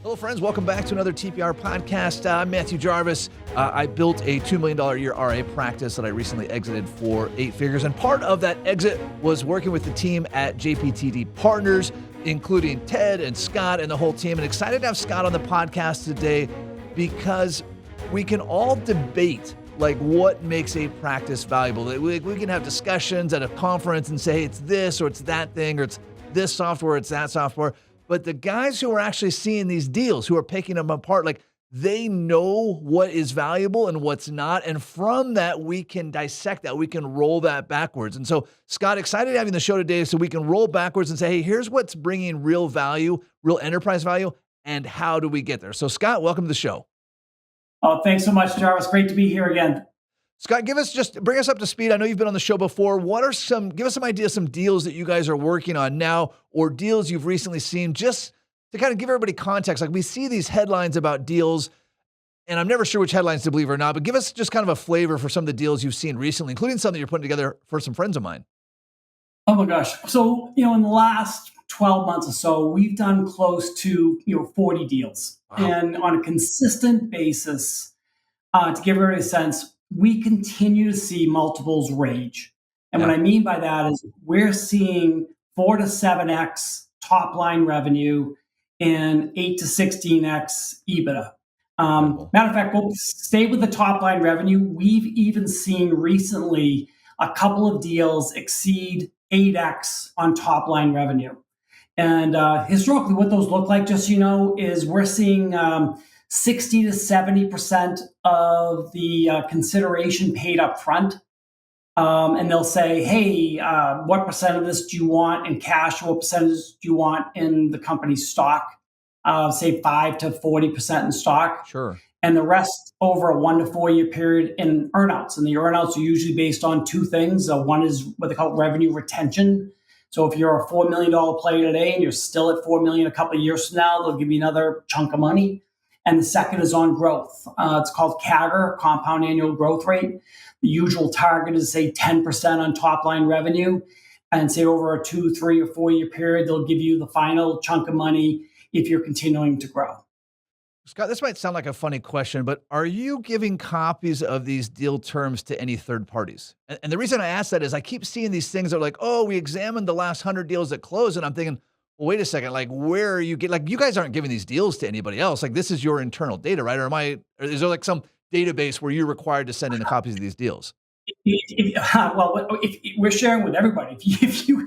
Hello, friends. Welcome back to another TPR podcast. I'm Matthew Jarvis. I built a $2 million a year RA practice that I recently exited for 8 figures. And part of that exit was working with the team at JPTD Partners, including Ted and Scott and the whole team. And excited to have Scott on the podcast today because we can all debate like what makes a practice valuable. We can have discussions at a conference and say it's this or it's that thing or it's this software, it's that software. But the guys who are actually seeing these deals, who are picking them apart, like they know what is valuable and what's not. And from that, we can dissect that. We can roll that backwards. And so, Scott, excited having the show today so we can roll backwards and say, hey, here's what's bringing real value, real enterprise value, and how do we get there? So, Scott, welcome to the show. Oh, thanks so much, Jarvis. Great to be here again. Scott, bring us up to speed. I know you've been on the show before. Give us some ideas, some deals that you guys are working on now or deals you've recently seen, just to kind of give everybody context. Like we see these headlines about deals, and I'm never sure which headlines to believe or not, but give us just kind of a flavor for some of the deals you've seen recently, including some that you're putting together for some friends of mine. Oh my gosh. So, in the last 12 months or so, we've done close to, 40 deals. Wow. And on a consistent basis, to give everybody a sense, we continue to see multiples rage. And what I mean by that is we're seeing 4 to 7x top line revenue and 8 to 16x EBITDA. Matter of fact, we'll stay with the top line revenue. We've even seen recently a couple of deals exceed 8x on top line revenue. And historically, what those look like, just is we're seeing 60 to 70% of the consideration paid up front. And they'll say, hey, what percent of this do you want in cash? What percentage do you want in the company's stock? Say 5 to 40% in stock. Sure. And the rest over a 1 to 4 year period in earnouts. And the earnouts are usually based on 2 things. One is what they call revenue retention. So if you're a $4 million player today and you're still at $4 million a couple of years from now, they'll give you another chunk of money. And the second is on growth. It's called CAGR, compound annual growth rate. The usual target is, say, 10% on top line revenue. And say over a 2, 3, or 4 year period, they'll give you the final chunk of money if you're continuing to grow. Scott, this might sound like a funny question, but are you giving copies of these deal terms to any third parties? And the reason I ask that is I keep seeing these things that are like, oh, we examined the last 100 deals that closed. And I'm thinking, well, wait a second, like where are you you guys aren't giving these deals to anybody else. Like this is your internal data, right? Or is there like some database where you're required to send in the copies of these deals? If we're sharing with everybody. If you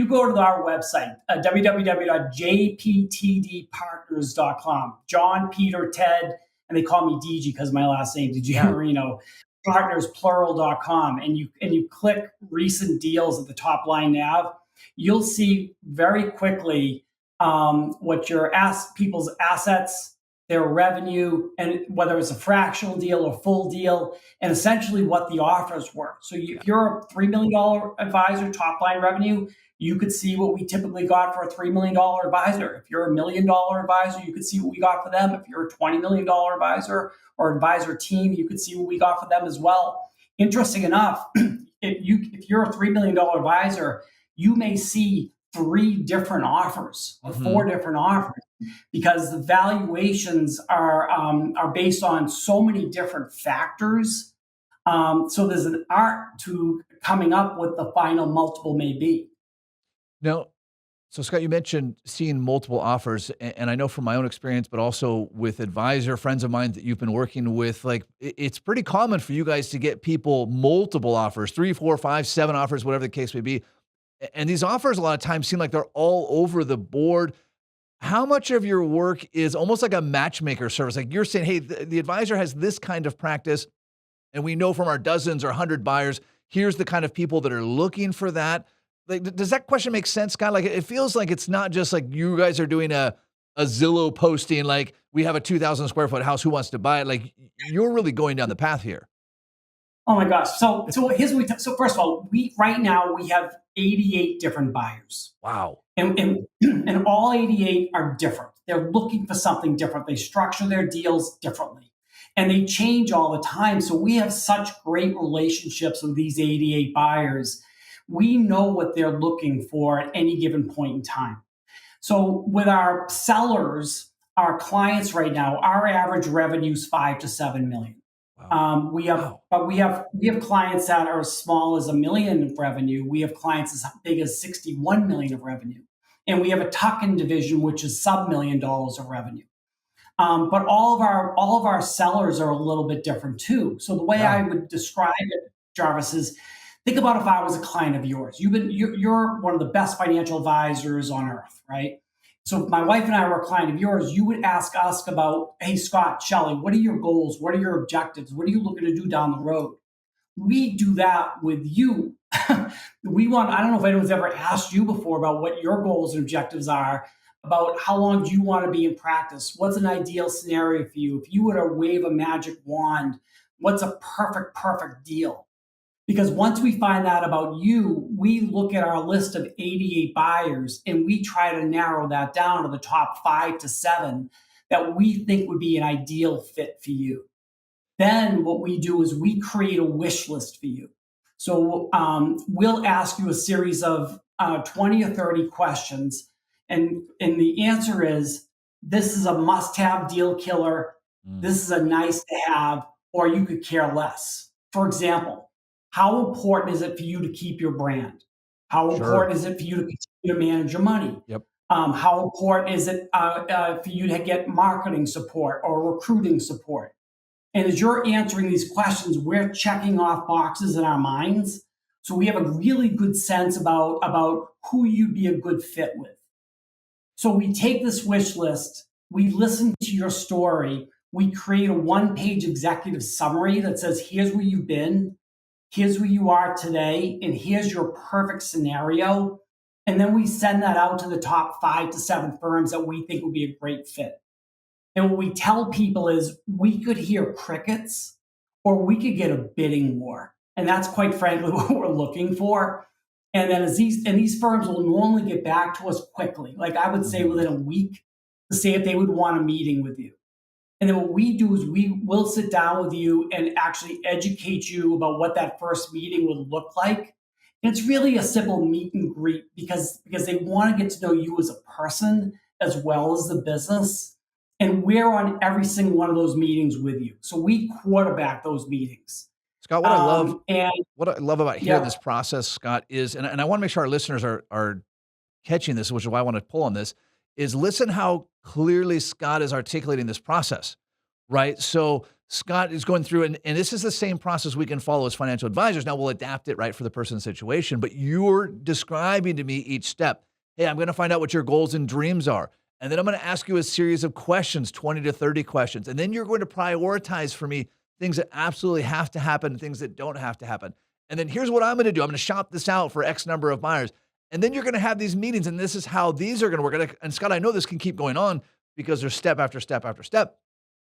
go to our website, www.jptdpartners.com, John, Peter, Ted, and they call me DG because my last name DiGiammarino, partnersplural.com, and you click recent deals at the top line nav, you'll see very quickly what your people's assets, their revenue, and whether it's a fractional deal or full deal, and essentially what the offers were. So if you're a $3 million advisor, top line revenue, you could see what we typically got for a $3 million advisor. If you're a $1 million advisor, you could see what we got for them. If you're a $20 million advisor or advisor team, you could see what we got for them as well. Interesting enough, if you're a $3 million advisor, you may see 3 different offers or 4 different offers because the valuations are based on so many different factors. So there's an art to coming up with the final multiple may be. Now, so Scott, you mentioned seeing multiple offers, and I know from my own experience, but also with advisor friends of mine that you've been working with, like it's pretty common for you guys to get people multiple offers, 3, 4, 5, 7 offers, whatever the case may be. And these offers a lot of times seem like they're all over the board. How much of your work is almost like a matchmaker service? Like you're saying, hey, the advisor has this kind of practice, and we know from our dozens or 100 buyers, here's the kind of people that are looking for that. Like, does that question make sense, Scott? Like, it feels like it's not just like you guys are doing a Zillow posting, like we have a 2,000 square foot house, who wants to buy it? Like, you're really going down the path here. Oh my gosh. So here's what so first of all, right now we have 88 different buyers. Wow. And all 88 are different. They're looking for something different. They structure their deals differently. And they change all the time. So we have such great relationships with these 88 buyers. We know what they're looking for at any given point in time. So with our sellers, our clients right now, our average revenue is 5 to 7 million. Wow. We have, Wow. but we have clients that are as small as 1 million of revenue. We have clients as big as 61 million of revenue, and we have a tuck-in division which is sub $1 million of revenue. But all of our sellers are a little bit different too. So the way Yeah. I would describe it, Jarvis, is think about if I was a client of yours. You're one of the best financial advisors on earth, right? So if my wife and I were a client of yours, you would ask us about, hey, Scott, Shelley, what are your goals? What are your objectives? What are you looking to do down the road? We do that with you. I don't know if anyone's ever asked you before about what your goals and objectives are, about how long do you want to be in practice? What's an ideal scenario for you? If you were to wave a magic wand, what's a perfect deal? Because once we find out about you, we look at our list of 88 buyers and we try to narrow that down to the top 5 to 7 that we think would be an ideal fit for you. Then what we do is we create a wish list for you. So we'll ask you a series of 20 or 30 questions. And the answer is, this is a must-have deal killer. Mm. This is a nice to have, or you could care less. For example, how important is it for you to keep your brand? How Sure. important is it for you to continue to manage your money? Yep. How important is it for you to get marketing support or recruiting support? And as you're answering these questions, we're checking off boxes in our minds. So we have a really good sense about who you'd be a good fit with. So we take this wish list, we listen to your story, we create a one-page executive summary that says, here's where you've been, here's where you are today, and here's your perfect scenario. And then we send that out to the top 5 to 7 firms that we think would be a great fit. And what we tell people is we could hear crickets or we could get a bidding war. And that's quite frankly what we're looking for. And then these firms will normally get back to us quickly. Like I would say within a week to say if they would want a meeting with you. And then what we do is we will sit down with you and actually educate you about what that first meeting would look like. And it's really a simple meet and greet because they want to get to know you as a person as well as the business. And we're on every single one of those meetings with you. So we quarterback those meetings. Scott, And what I love about hearing yeah, this process, Scott, is, and I want to make sure our listeners are catching this, which is why I want to pull on this, is listen how clearly Scott is articulating this process, right? So Scott is going through, and this is the same process we can follow as financial advisors. Now we'll adapt it, right, for the person's situation, but you're describing to me each step. Hey, I'm going to find out what your goals and dreams are. And then I'm going to ask you a series of questions, 20 to 30 questions. And then you're going to prioritize for me things that absolutely have to happen and things that don't have to happen. And then here's what I'm going to do. I'm going to shop this out for X number of buyers. And then you're going to have these meetings, and this is how these are going to work. And Scott, I know this can keep going on because there's step after step after step.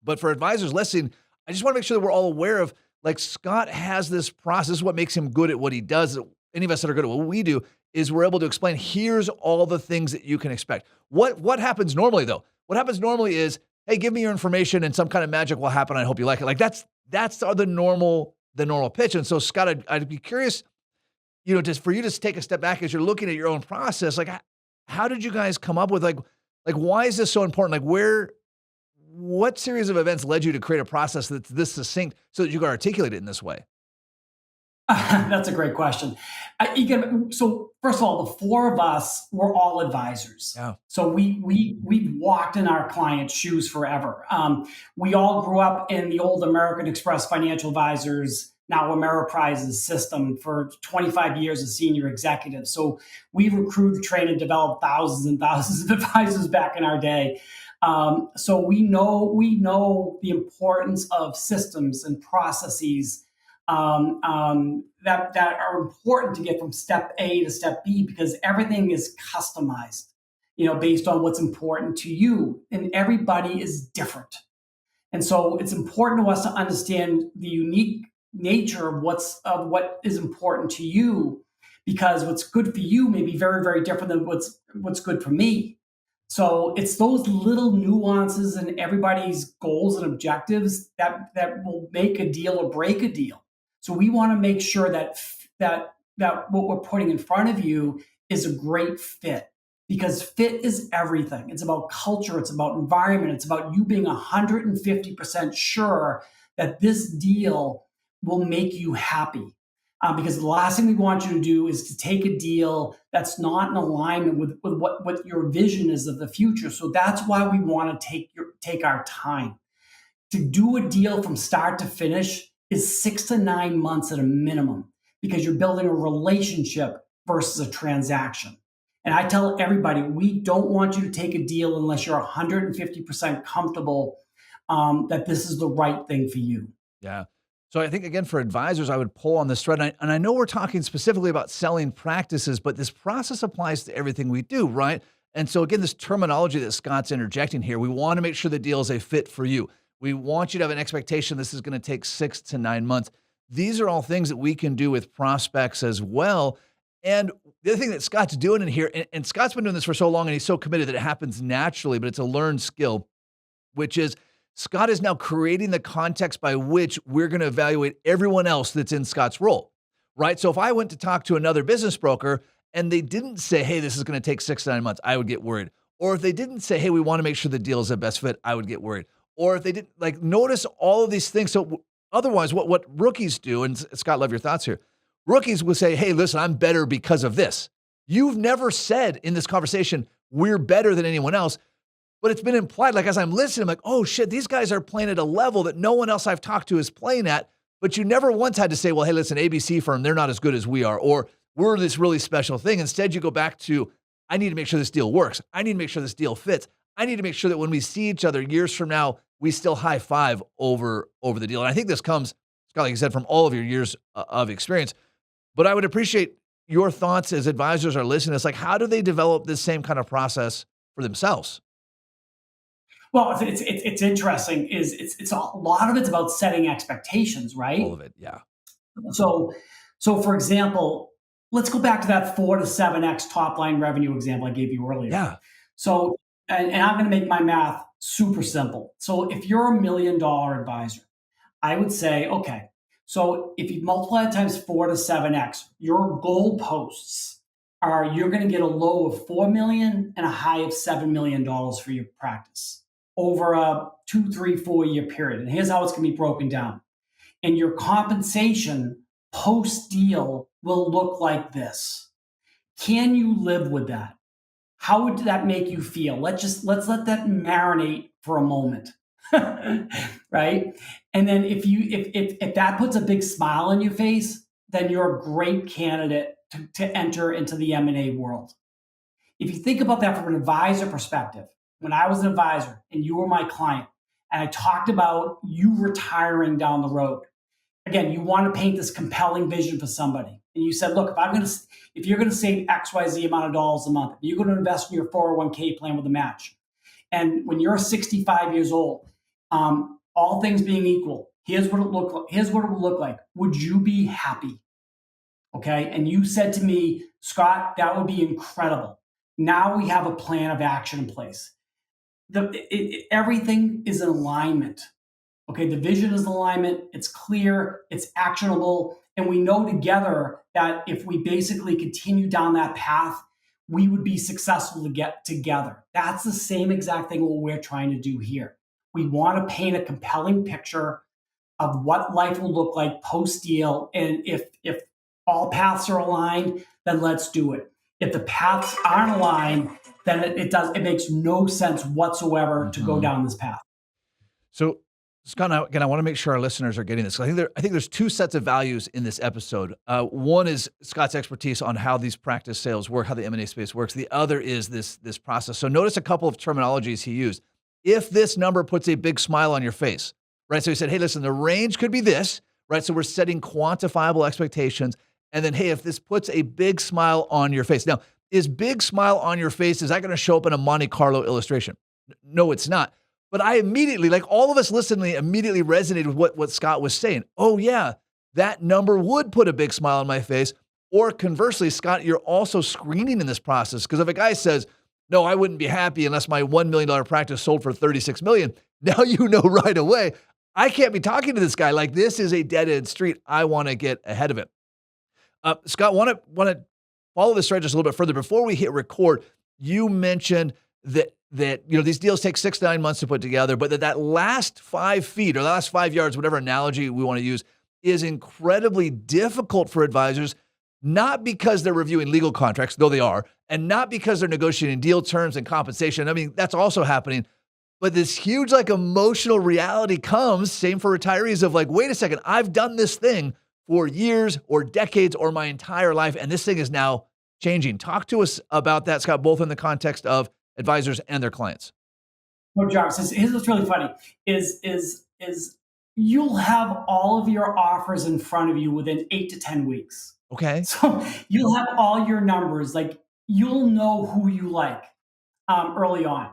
But for advisors listening, I just want to make sure that we're all aware of, like, Scott has this process. This is what makes him good at what he does. Any of us that are good at what we do is we're able to explain, here's all the things that you can expect. What happens normally, though? What happens normally is, hey, give me your information and some kind of magic will happen. I hope you like it. Like that's the normal pitch. And so, Scott, I'd be curious, just for you to take a step back as you're looking at your own process. Like, how did you guys come up with like why is this so important? Like, what series of events led you to create a process that's this succinct so that you can articulate it in this way? that's a great question. So first of all, the four of us were all advisors. Yeah. So we walked in our clients' shoes forever. We all grew up in the old American Express Financial Advisors, now Ameriprise's system for 25 years as senior executives. So we recruited, trained, and developed thousands and thousands of advisors back in our day. So we know the importance of systems and processes that are important to get from step A to step B, because everything is customized, based on what's important to you, and everybody is different. And so it's important to us to understand the unique nature of what is important to you, because what's good for you may be very, very different than what's good for me. So it's those little nuances in everybody's goals and objectives that will make a deal or break a deal. So we want to make sure that what we're putting in front of you is a great fit, because fit is everything. It's about culture, it's about environment, it's about you being 150% sure that this deal will make you happy. Because the last thing we want you to do is to take a deal that's not in alignment with what your vision is of the future. So that's why we want to take our time. To do a deal from start to finish is 6 to 9 months at a minimum, because you're building a relationship versus a transaction. And I tell everybody, we don't want you to take a deal unless you're 150% comfortable that this is the right thing for you. Yeah. So I think, again, for advisors, I would pull on this thread. And I know we're talking specifically about selling practices, but this process applies to everything we do, right? And so, again, this terminology that Scott's interjecting here, we want to make sure the deal is a fit for you. We want you to have an expectation this is going to take 6 to 9 months. These are all things that we can do with prospects as well. And the other thing that Scott's doing in here, and Scott's been doing this for so long and he's so committed that it happens naturally, but it's a learned skill, which is Scott is now creating the context by which we're going to evaluate everyone else that's in Scott's role, right? So if I went to talk to another business broker and they didn't say, hey, this is going to take 6 to 9 months, I would get worried. Or if they didn't say, hey, we want to make sure the deal is the best fit, I would get worried. Or if they didn't, like, notice all of these things. So otherwise, what rookies do, and Scott, love your thoughts here. Rookies will say, hey, listen, I'm better because of this. You've never said in this conversation, we're better than anyone else. But it's been implied, like as I'm listening, I'm like, oh shit, these guys are playing at a level that no one else I've talked to is playing at. But you never once had to say, well, hey, listen, ABC firm, they're not as good as we are, or we're this really special thing. Instead, you go back to, I need to make sure this deal works. I need to make sure this deal fits. I need to make sure that when we see each other years from now, we still high five over the deal. And I think this comes, Scott, like you said, from all of your years of experience. But I would appreciate your thoughts as advisors are listening. It's like, how do they develop this same kind of process for themselves? Well, it's interesting. It's a lot of it's about setting expectations, right? All of it, yeah. So for example, let's go back to that 4 to 7x top line revenue example I gave you earlier. Yeah. So, and I'm going to make my math super simple. So if you're $1 million advisor, I would say, okay, so if you multiply it times 4 to 7x, your goalposts are you're going to get a low of 4 million and a high of $7 million for your practice over a 2, 3, 4 year period. And here's how it's going to be broken down. And your compensation post deal will look like this. Can you live with that? How would that make you feel? Let's let that marinate for a moment. Right? And then if that puts a big smile on your face, then you're a great candidate to enter into the M&A world. If you think about that from an advisor perspective, when I was an advisor and you were my client, and I talked about you retiring down the road, again, you want to paint this compelling vision for somebody. And you said, look, if you're going to save XYZ amount of dollars a month, if you're going to invest in your 401k plan with a match, and when you're 65 years old, all things being equal, here's what it would look like. Would you be happy? Okay. And you said to me, Scott, that would be incredible. Now we have a plan of action in place. Everything is in alignment. Okay. The vision is in alignment. It's clear. It's actionable. And we know together that if we basically continue down that path, we would be successful to get together. That's the same exact thing what we're trying to do here. We want to paint a compelling picture of what life will look like post-deal. And if all paths are aligned, then let's do it. If the paths aren't aligned, then it makes no sense whatsoever to go down this path. So, Scott, again, I want to make sure our listeners are getting this. I think there's two sets of values in this episode. One is Scott's expertise on how these practice sales work, how the M&A space works. The other is this process. So notice a couple of terminologies he used. If this number puts a big smile on your face, right? So he said, hey, listen, the range could be this, right? So we're setting quantifiable expectations. And then, hey, if this puts a big smile on your face. Now, is big smile on your face, is that going to show up in a Monte Carlo illustration? No, it's not. But I immediately, like all of us listening, immediately resonated with what Scott was saying. Oh yeah, that number would put a big smile on my face. Or conversely, Scott, you're also screening in this process. Because if a guy says, no, I wouldn't be happy unless my $1 million practice sold for $36 million, now you know right away, I can't be talking to this guy. Like, this is a dead-end street. I want to get ahead of it. Scott, want to follow this thread just a little bit further. Before we hit record, you mentioned that these deals take 6 to 9 months to put together, but that last 5 feet or the last 5 yards, whatever analogy we want to use, is incredibly difficult for advisors, not because they're reviewing legal contracts, though they are, and not because they're negotiating deal terms and compensation. I mean, that's also happening. But this huge emotional reality comes, same for retirees, of wait a second, I've done this thing for years or decades or my entire life, and this thing is now changing. Talk to us about that, Scott, both in the context of advisors and their clients. Well, Jarvis, here's what's really funny is you'll have all of your offers in front of you within 8 to 10 weeks. Okay. So you'll have all your numbers, you'll know who you like early on.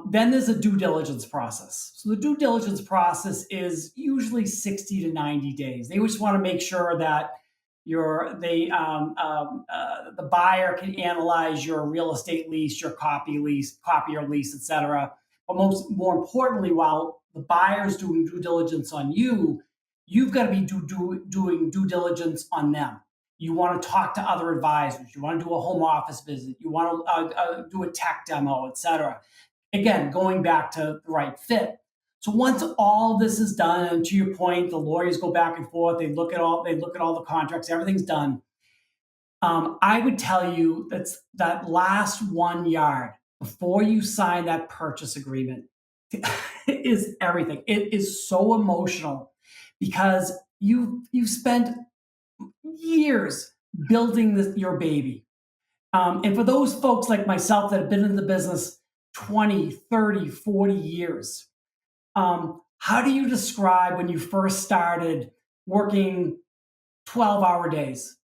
Then there's a due diligence process. So the due diligence process is usually 60 to 90 days. They just want to make sure that the buyer can analyze your real estate lease, your copy or lease, etc. But more importantly, while the buyer's doing due diligence on you, you've got to be doing due diligence on them. You want to talk to other advisors. You want to do a home office visit. You want to do a tech demo, etc. Again, going back to the right fit. So once all this is done, and to your point, the lawyers go back and forth. They look at all the contracts. Everything's done. I would tell you that last 1 yard before you sign that purchase agreement is everything. It is so emotional because you've spent years building your baby. And for those folks like myself that have been in the business 20, 30, 40 years, how do you describe when you first started working 12-hour days?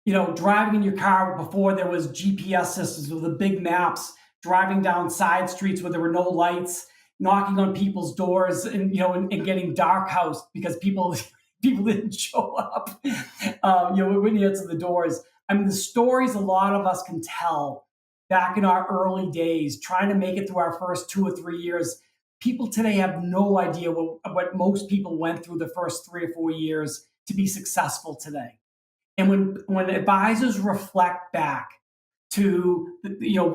Driving in your car before there was GPS systems with the big maps, driving down side streets where there were no lights, knocking on people's doors and getting dark house because people didn't show up. We wouldn't answer the doors. I mean, the stories a lot of us can tell back in our early days, trying to make it through our first 2 or 3 years. People today have no idea what most people went through the first 3 or 4 years to be successful today. And when advisors reflect back to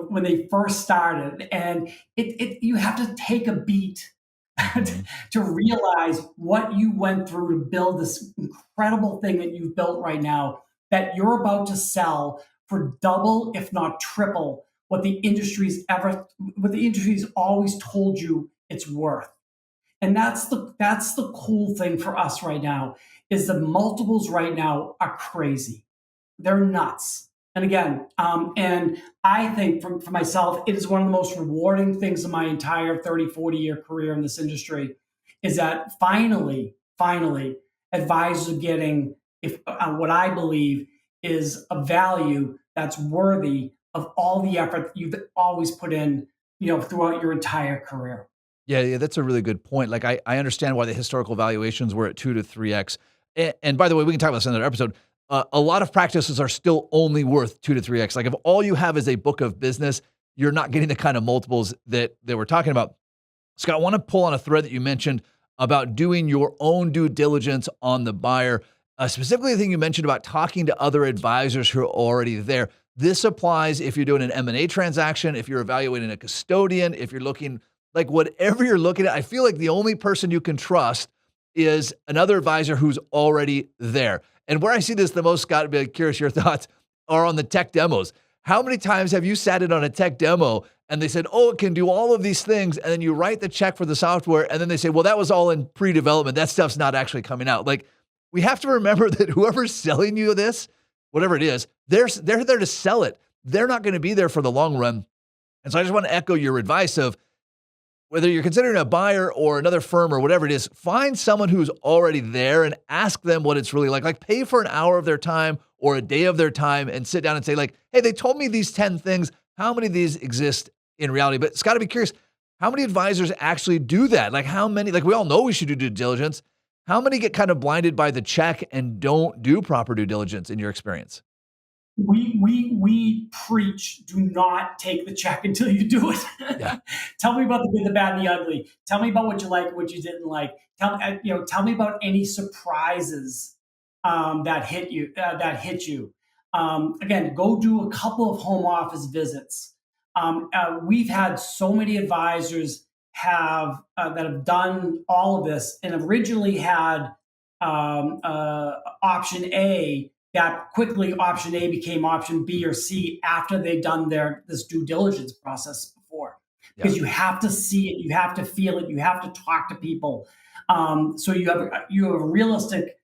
when they first started, and you have to take a beat to realize what you went through to build this incredible thing that you've built right now that you're about to sell for double, if not triple, what the industry's always told you it's worth. And that's the cool thing for us right now is the multiples right now are crazy. They're nuts. And again, and I think for myself, it is one of the most rewarding things in my entire 30, 40-year career in this industry is that finally, advisors are getting what I believe is a value that's worthy of all the effort you've always put in, throughout your entire career. Yeah, that's a really good point. I understand why the historical valuations were at 2 to 3x. And by the way, we can talk about this in another episode. A lot of practices are still only worth 2 to 3x. If all you have is a book of business, you're not getting the kind of multiples that we're talking about. Scott, I want to pull on a thread that you mentioned about doing your own due diligence on the buyer. Specifically, the thing you mentioned about talking to other advisors who are already there. This applies if you're doing an M&A transaction, if you're evaluating a custodian, if you're looking, whatever you're looking at. I feel like the only person you can trust is another advisor who's already there. And where I see this the most, Scott, I'd be curious your thoughts, are on the tech demos. How many times have you sat in on a tech demo and they said, oh, it can do all of these things, and then you write the check for the software, and then they say, well, that was all in pre-development. That stuff's not actually coming out. We have to remember that whoever's selling you this, whatever it is, they're there to sell it. They're not going to be there for the long run. And so I just want to echo your advice of whether you're considering a buyer or another firm or whatever it is, find someone who's already there and ask them what it's really like. Pay for an hour of their time or a day of their time and sit down and say, hey, they told me these 10 things. How many of these exist in reality? But it's got to be curious, how many advisors actually do that? How many, we all know we should do due diligence. How many get kind of blinded by the check and don't do proper due diligence in your experience? We preach, do not take the check until you do it. Yeah. Tell me about the good, the bad, and the ugly. Tell me about what you like, what you didn't like. Tell me about any surprises that hit you. Again, go do a couple of home office visits. We've had so many advisors that have done all of this and originally had option A, that quickly option A became option B or C after they've done this due diligence process before. Yeah. Because you have to see it, you have to feel it, you have to talk to people. So you have a realistic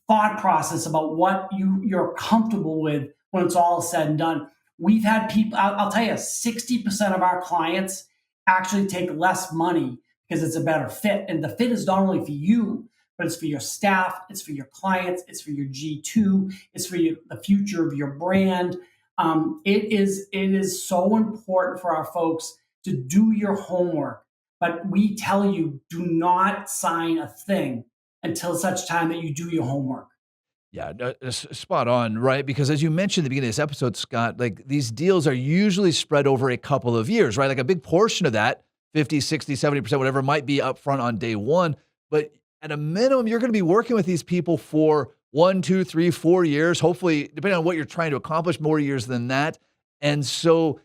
thought process about what you're comfortable with when it's all said and done. We've had people, I'll tell you, 60% of our clients actually take less money because it's a better fit. And the fit is not only for you, but it's for your staff, it's for your clients, it's for your G2, it's for the future of your brand. It is so important for our folks to do your homework. But we tell you, do not sign a thing until such time that you do your homework. Yeah, no, spot on, right? Because as you mentioned at the beginning of this episode, Scott, like these deals are usually spread over a couple of years, right? Like a big portion of that, 50, 60, 70%, whatever, might be upfront on day one. But at a minimum, you're going to be working with these people for 1, 2, 3, 4 years, hopefully, depending on what you're trying to accomplish, more years than that. And so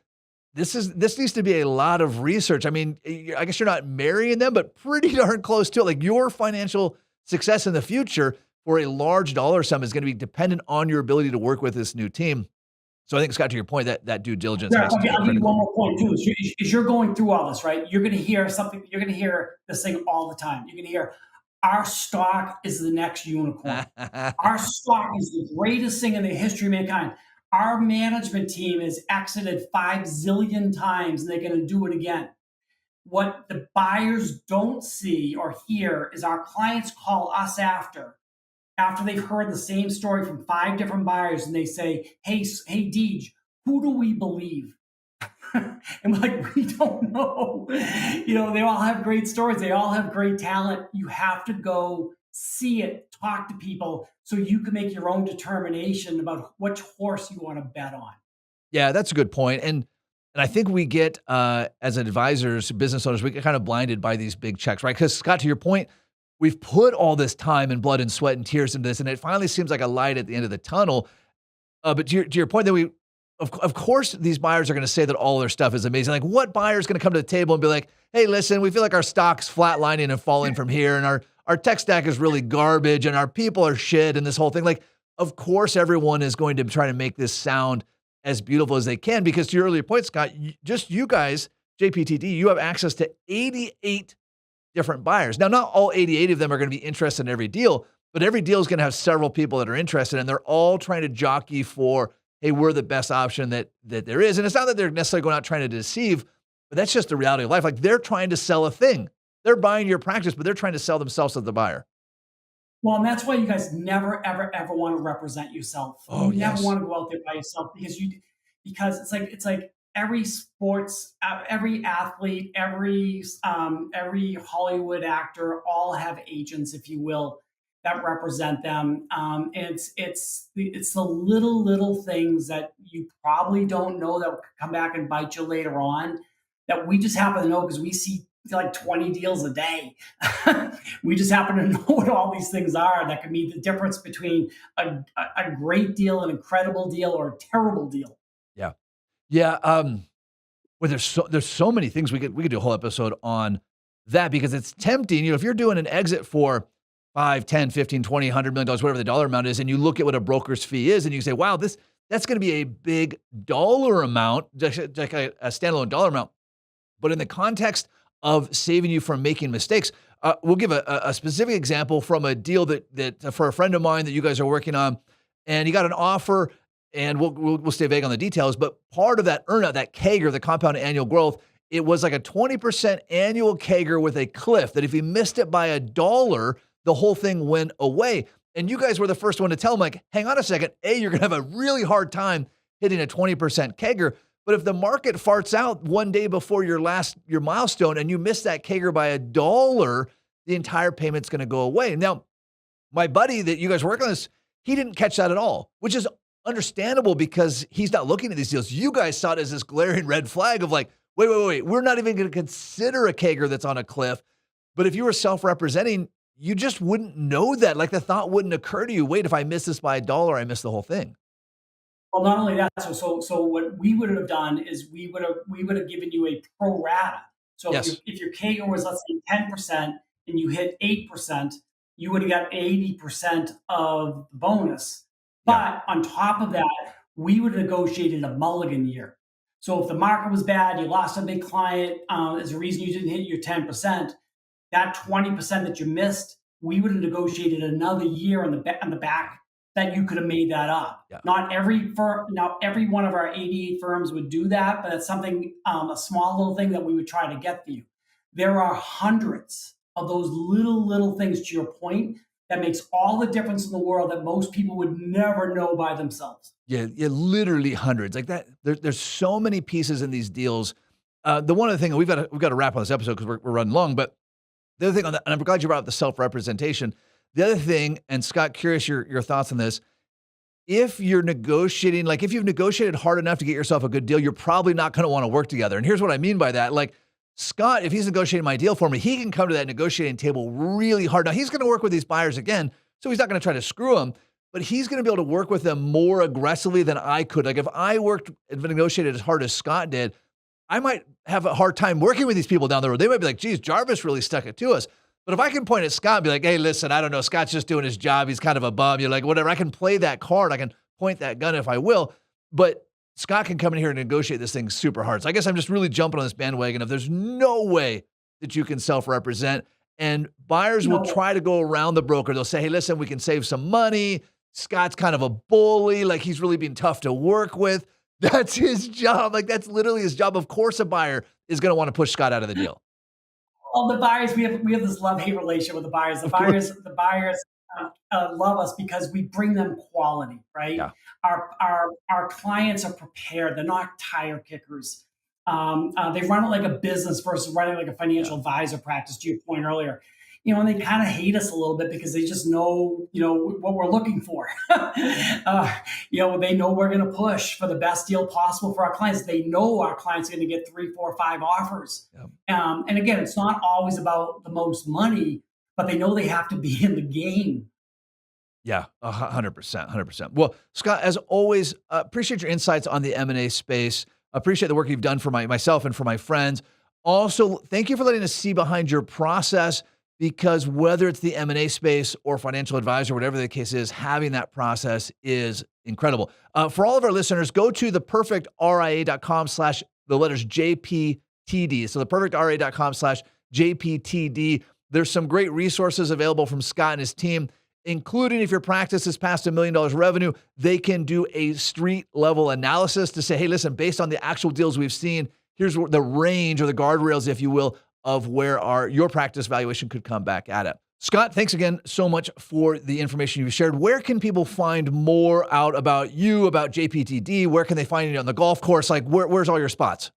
this needs to be a lot of research. I mean, I guess you're not marrying them, but pretty darn close to it. Like your financial success in the future for a large dollar sum is going to be dependent on your ability to work with this new team. So I think, Scott, to your point, that due diligence Yeah, has to be I'll give you critical. one more point too. Is you're going through all this, right? You're going to hear something. You're going to hear this thing all the time. You're going to hear, "Our stock is the next unicorn. Our stock is the greatest thing in the history of mankind. Our management team has exited 5 zillion times, and they're going to do it again." What the buyers don't see or hear is our clients call us after they've heard the same story from 5 different buyers, and they say, hey, Deej, who do we believe? And we're like, we don't know. They all have great stories. They all have great talent. You have to go see it, talk to people so you can make your own determination about which horse you want to bet on. Yeah, that's a good point. And I think we get, as advisors, business owners, we get kind of blinded by these big checks, right? Because Scott, to your point, we've put all this time and blood and sweat and tears into this, and it finally seems like a light at the end of the tunnel. But to your point that of course, these buyers are going to say that all their stuff is amazing. Like what buyer is going to come to the table and be like, hey, listen, we feel like our stock's flatlining and falling from here, and our tech stack is really garbage, and our people are shit, and this whole thing. Like, of course, everyone is going to try to make this sound as beautiful as they can, because to your earlier point, Scott, just you guys, JPTD, you have access to 88 different buyers. Now, not all 88 of them are going to be interested in every deal, but every deal is going to have several people that are interested, and they're all trying to jockey for, hey, we're the best option that there is. And it's not that they're necessarily going out trying to deceive, but that's just the reality of life. Like they're trying to sell a thing. They're buying your practice, but they're trying to sell themselves as the buyer. Well, and that's why you guys never, ever, ever want to represent yourself. Oh, You never yes. want to go out there by yourself because it's like every sports, every athlete, every Hollywood actor all have agents, if you will, that represent them. And it's the little things that you probably don't know that will come back and bite you later on, that we just happen to know because we see like 20 deals a day. We just happen to know what all these things are that can be the difference between a great deal, an incredible deal, or a terrible deal. Yeah. Yeah. Well, there's so many things we could do a whole episode on that, because it's tempting. If you're doing an exit for 5, 10, 15, 20, $100 million, whatever the dollar amount is, and you look at what a broker's fee is, and you say, wow, that's going to be a big dollar amount, just like a standalone dollar amount. But in the context of saving you from making mistakes, we'll give a specific example from a deal that for a friend of mine that you guys are working on, and he got an offer, and we'll stay vague on the details, but part of that earnout, that CAGR, the compound annual growth, it was like a 20% annual CAGR with a cliff that if he missed it by $1, the whole thing went away. And you guys were the first one to tell him, like, hang on a second, you're going to have a really hard time hitting a 20% CAGR. But if the market farts out one day before your milestone and you miss that CAGR by $1, the entire payment's going to go away. Now, my buddy that you guys work on this, he didn't catch that at all, which is understandable because he's not looking at these deals. You guys saw it as this glaring red flag of like, wait, we're not even going to consider a CAGR that's on a cliff. But if you were self-representing, you just wouldn't know that. Like the thought wouldn't occur to you, wait, if I miss this by $1, I miss the whole thing. Well, not only that, so what we would have done is we would have given you a pro rata. So Yes. if your CAGR was, let's say, 10% and you hit 8%, you would have got 80% of the bonus. Yeah. But on top of that, we would have negotiated a mulligan year. So if the market was bad, you lost a big client as a reason you didn't hit your 10%, that 20% that you missed, we would have negotiated another year on the back that you could have made that up. Yeah. Not every firm, now every one of our 88 firms would do that, but it's something, a small little thing that we would try to get for you. There are hundreds of those little things, to your point, that makes all the difference in the world that most people would never know by themselves. Yeah, literally hundreds like that. There's so many pieces in these deals. The one other thing, we've got to wrap on this episode because we're running long, but the other thing on that, and I'm glad you brought up the self-representation. The other thing, and Scott, curious your thoughts on this. If you're negotiating, like if you've negotiated hard enough to get yourself a good deal, you're probably not going to want to work together. And here's what I mean by that. Like Scott, if he's negotiating my deal for me, he can come to that negotiating table really hard. Now he's going to work with these buyers again, so he's not going to try to screw them, but he's going to be able to work with them more aggressively than I could. Like if I worked and negotiated as hard as Scott did, I might have a hard time working with these people down the road. They might be like, geez, Jarvis really stuck it to us. But if I can point at Scott and be like, hey, listen, I don't know, Scott's just doing his job. He's kind of a bum. You're like, whatever. I can play that card. I can point that gun if I will. But Scott can come in here and negotiate this thing super hard. So I guess I'm just really jumping on this bandwagon of there's no way that you can self-represent. And buyers will try to go around the broker. They'll say, hey, listen, we can save some money. Scott's kind of a bully. Like he's really being tough to work with. That's his job. Like that's literally his job. Of course, a buyer is going to want to push Scott out of the deal. Well, the buyers, we have this love-hate relationship with the buyers. The buyers love us because we bring them quality, right? Yeah. Our clients are prepared. They're not tire kickers. They run it like a business versus running like a financial advisor practice, to your point earlier. And they kind of hate us a little bit because they just know, what we're looking for. They know we're going to push for the best deal possible for our clients. They know our clients are going to get 3, 4, 5 offers. Yep. And again, it's not always about the most money, but they know they have to be in the game. Yeah, 100%. Well, Scott, as always, appreciate your insights on the M&A space. Appreciate the work you've done for myself and for my friends. Also, thank you for letting us see behind your process, because whether it's the M&A space or financial advisor, whatever the case is, having that process is incredible. For all of our listeners, go to theperfectria.com/ the letters JPTD. So theperfectria.com/JPTD. There's some great resources available from Scott and his team, including if your practice is past $1 million revenue, they can do a street level analysis to say, hey, listen, based on the actual deals we've seen, here's the range or the guardrails, if you will, of where your practice valuation could come back at it. Scott, thanks again so much for the information you've shared. Where can people find more out about you, about JPTD? Where can they find you on the golf course? Like where's all your spots?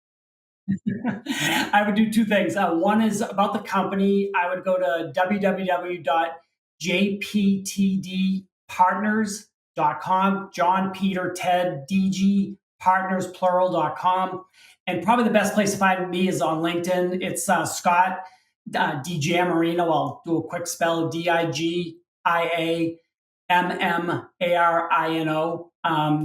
I would do 2 things. One is about the company. I would go to www.jptdpartners.com, John, Peter, Ted, DG, partners, plural.com. And probably the best place to find me is on LinkedIn. It's Scott DiGiammarino. I'll do a quick spell, DiGiammarino.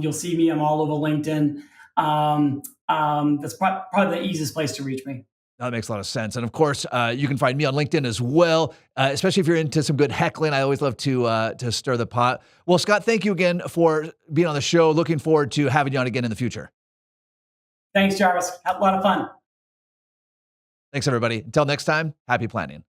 You'll see me. I'm all over LinkedIn. That's probably the easiest place to reach me. That makes a lot of sense. And of course, you can find me on LinkedIn as well, especially if you're into some good heckling. I always love to stir the pot. Well, Scott, thank you again for being on the show. Looking forward to having you on again in the future. Thanks, Jarvis. Had a lot of fun. Thanks, everybody. Until next time, happy planning.